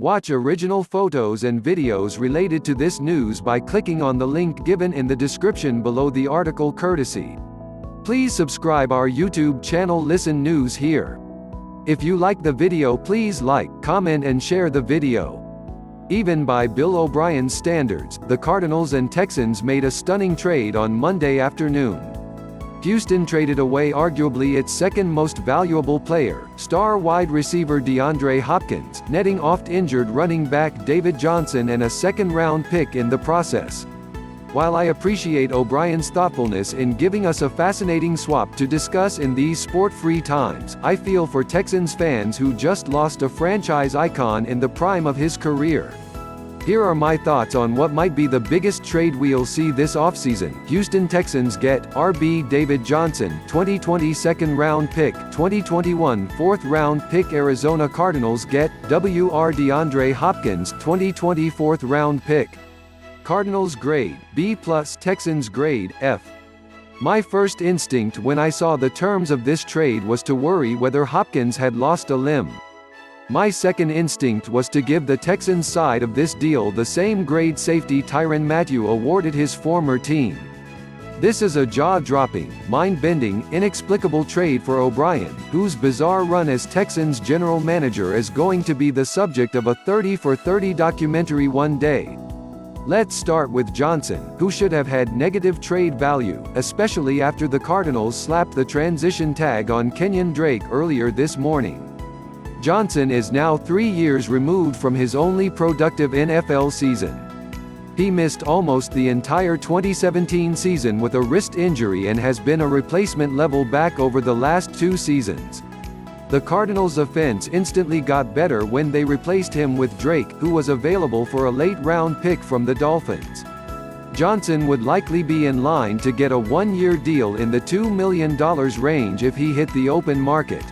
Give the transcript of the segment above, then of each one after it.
Watch original photos and videos related to this news by clicking on the link given in the description below the article courtesy. Please subscribe our YouTube channel Listen News Here. If you like the video, please like, comment and share the video. Even by Bill O'Brien's standards, the Cardinals and Texans made a stunning trade on Monday afternoon. Houston traded away arguably its second most valuable player, star wide receiver DeAndre Hopkins, netting oft-injured running back David Johnson and a second-round pick in the process. While I appreciate O'Brien's thoughtfulness in giving us a fascinating swap to discuss in these sport-free times, I feel for Texans fans who just lost a franchise icon in the prime of his career. Here are my thoughts on what might be the biggest trade we'll see this offseason. Houston Texans get RB David Johnson, 2020 second-round pick, 2021 fourth-round pick. Arizona Cardinals get WR DeAndre Hopkins, 2020 fourth-round pick. Cardinals grade B+, Texans grade F. My first instinct when I saw the terms of this trade was to worry whether Hopkins had lost a limb. My second instinct was to give the Texans side of this deal the same grade safety Tyrann Mathieu awarded his former team. This is a jaw-dropping, mind-bending, inexplicable trade for O'Brien, whose bizarre run as Texans general manager is going to be the subject of a 30 for 30 documentary one day. Let's start with Johnson, who should have had negative trade value, especially after the Cardinals slapped the transition tag on Kenyon Drake earlier this morning. Johnson is now 3 years removed from his only productive NFL season. He missed almost the entire 2017 season with a wrist injury and has been a replacement level back over the last 2 seasons. The Cardinals' offense instantly got better when they replaced him with Drake, who was available for a late-round pick from the Dolphins. Johnson would likely be in line to get a 1-year deal in the $2 million range if he hit the open market.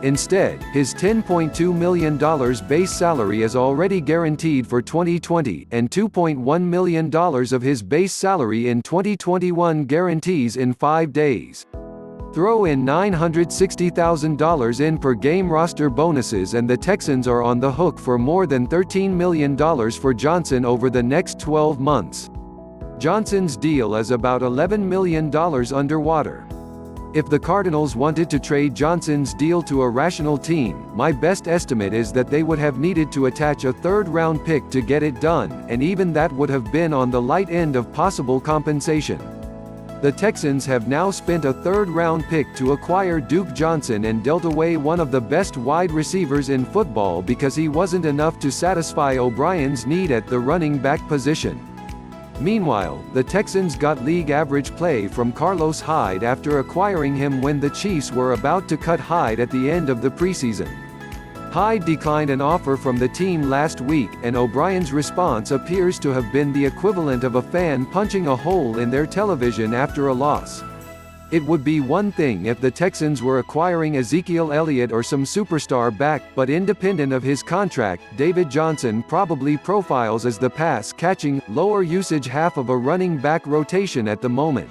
Instead, his $10.2 million base salary is already guaranteed for 2020, and $2.1 million of his base salary in 2021 guarantees in 5 days. Throw in $960,000 in per game roster bonuses and the Texans are on the hook for more than $13 million for Johnson over the next 12 months. Johnson's deal is about $11 million underwater. If the Cardinals wanted to trade Johnson's deal to a rational team, my best estimate is that they would have needed to attach a third-round pick to get it done, and even that would have been on the light end of possible compensation. The Texans have now spent a third-round pick to acquire Duke Johnson and dealt away one of the best wide receivers in football because he wasn't enough to satisfy O'Brien's need at the running back position. Meanwhile, the Texans got league average play from Carlos Hyde after acquiring him when the Chiefs were about to cut Hyde at the end of the preseason. Hyde declined an offer from the team last week, and O'Brien's response appears to have been the equivalent of a fan punching a hole in their television after a loss. It would be one thing if the Texans were acquiring Ezekiel Elliott or some superstar back, but independent of his contract, David Johnson probably profiles as the pass-catching, lower-usage half of a running back rotation at the moment.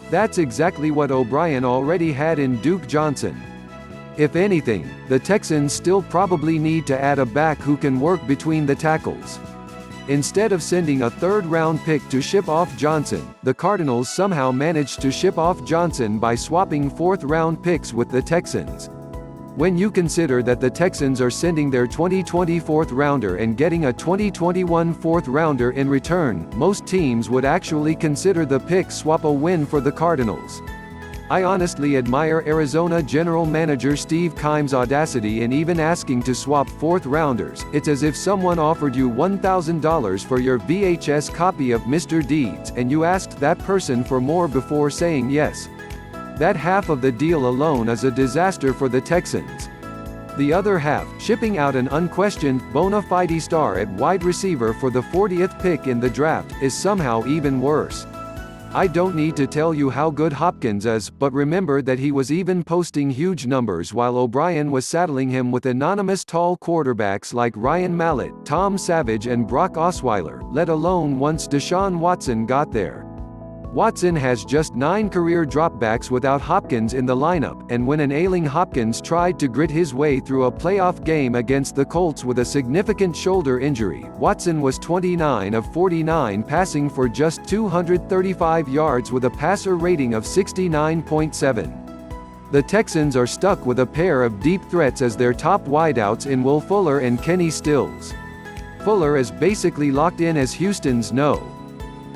That's exactly what O'Brien already had in Duke Johnson. If anything, the Texans still probably need to add a back who can work between the tackles. Instead of sending a third-round pick to ship off Johnson, the Cardinals somehow managed to ship off Johnson by swapping fourth-round picks with the Texans. When you consider that the Texans are sending their 2020 fourth-rounder and getting a 2021 fourth-rounder in return, most teams would actually consider the pick swap a win for the Cardinals. I honestly admire Arizona general manager Steve Keim's audacity in even asking to swap fourth-rounders. It's as if someone offered you $1,000 for your VHS copy of Mr. Deeds and you asked that person for more before saying yes. That half of the deal alone is a disaster for the Texans. The other half, shipping out an unquestioned, bona fide star at wide receiver for the 40th pick in the draft, is somehow even worse. I don't need to tell you how good Hopkins is, but remember that he was even posting huge numbers while O'Brien was saddling him with anonymous tall quarterbacks like Ryan Mallett, Tom Savage and Brock Osweiler, let alone once Deshaun Watson got there. Watson has just 9 career dropbacks without Hopkins in the lineup, and when an ailing Hopkins tried to grit his way through a playoff game against the Colts with a significant shoulder injury, Watson was 29 of 49 passing for just 235 yards with a passer rating of 69.7. The Texans are stuck with a pair of deep threats as their top wideouts in Will Fuller and Kenny Stills. Fuller is basically locked in as Houston's No.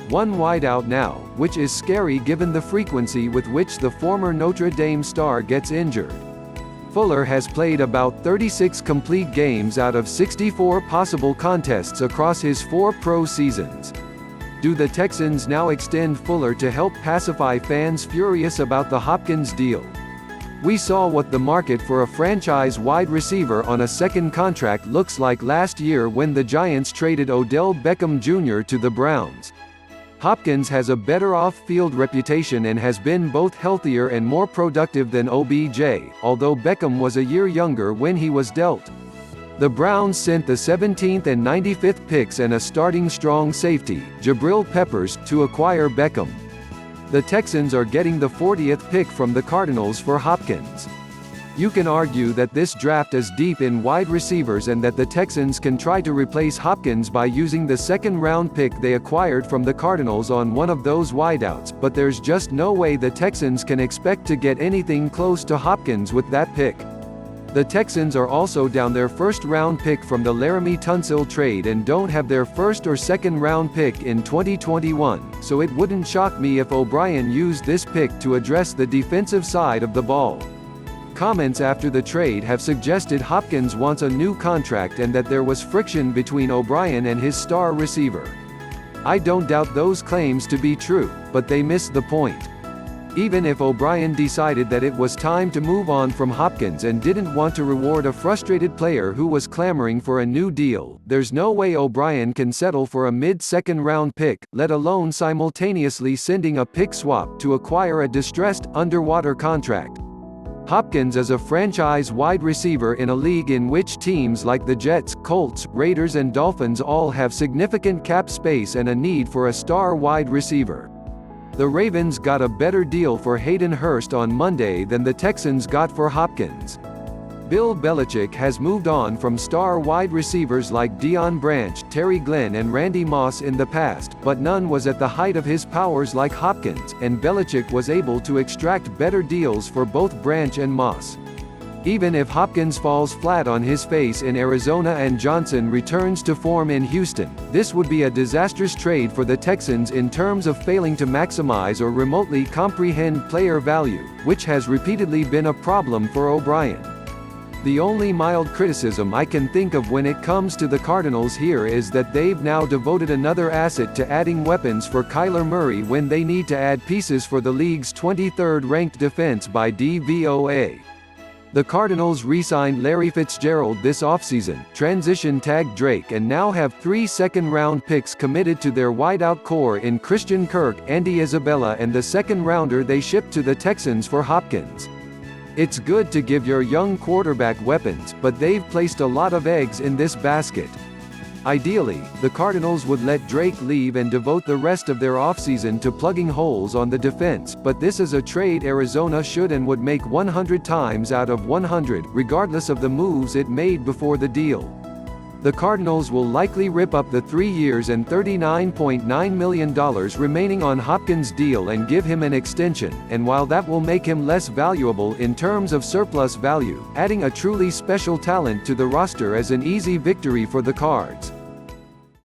1 wideout now, which is scary given the frequency with which the former Notre Dame star gets injured. Fuller has played about 36 complete games out of 64 possible contests across his 4 pro seasons. Do the Texans now extend Fuller to help pacify fans furious about the Hopkins deal? We saw what the market for a franchise wide receiver on a second contract looks like last year when the Giants traded Odell Beckham Jr. to the Browns. Hopkins has a better off-field reputation and has been both healthier and more productive than OBJ, although Beckham was a year younger when he was dealt. The Browns sent the 17th and 95th picks and a starting strong safety, Jabril Peppers, to acquire Beckham. The Texans are getting the 40th pick from the Cardinals for Hopkins. You can argue that this draft is deep in wide receivers and that the Texans can try to replace Hopkins by using the second-round pick they acquired from the Cardinals on one of those wideouts, but there's just no way the Texans can expect to get anything close to Hopkins with that pick. The Texans are also down their first-round pick from the Laramie Tunsil trade and don't have their first or second-round pick in 2021, so it wouldn't shock me if O'Brien used this pick to address the defensive side of the ball. Comments after the trade have suggested Hopkins wants a new contract and that there was friction between O'Brien and his star receiver. I don't doubt those claims to be true, but they miss the point. Even if O'Brien decided that it was time to move on from Hopkins and didn't want to reward a frustrated player who was clamoring for a new deal, there's no way O'Brien can settle for a mid-second round pick, let alone simultaneously sending a pick swap to acquire a distressed, underwater contract. Hopkins is a franchise wide receiver in a league in which teams like the Jets, Colts, Raiders and Dolphins all have significant cap space and a need for a star wide receiver. The Ravens got a better deal for Hayden Hurst on Monday than the Texans got for Hopkins. Bill Belichick has moved on from star wide receivers like Deion Branch, Terry Glenn and Randy Moss in the past, but none was at the height of his powers like Hopkins, and Belichick was able to extract better deals for both Branch and Moss. Even if Hopkins falls flat on his face in Arizona and Johnson returns to form in Houston, this would be a disastrous trade for the Texans in terms of failing to maximize or remotely comprehend player value, which has repeatedly been a problem for O'Brien. The only mild criticism I can think of when it comes to the Cardinals here is that they've now devoted another asset to adding weapons for Kyler Murray when they need to add pieces for the league's 23rd ranked defense by DVOA. The Cardinals re-signed Larry Fitzgerald this offseason, transition-tagged Drake and now have 3 second-round picks committed to their wideout core in Christian Kirk, Andy Isabella and the second-rounder they shipped to the Texans for Hopkins. It's good to give your young quarterback weapons, but they've placed a lot of eggs in this basket. Ideally, the Cardinals would let Drake leave and devote the rest of their offseason to plugging holes on the defense, but this is a trade Arizona should and would make 100 times out of 100, regardless of the moves it made before the deal. The Cardinals will likely rip up the 3 years and $39.9 million remaining on Hopkins' deal and give him an extension, and while that will make him less valuable in terms of surplus value, adding a truly special talent to the roster is an easy victory for the Cards.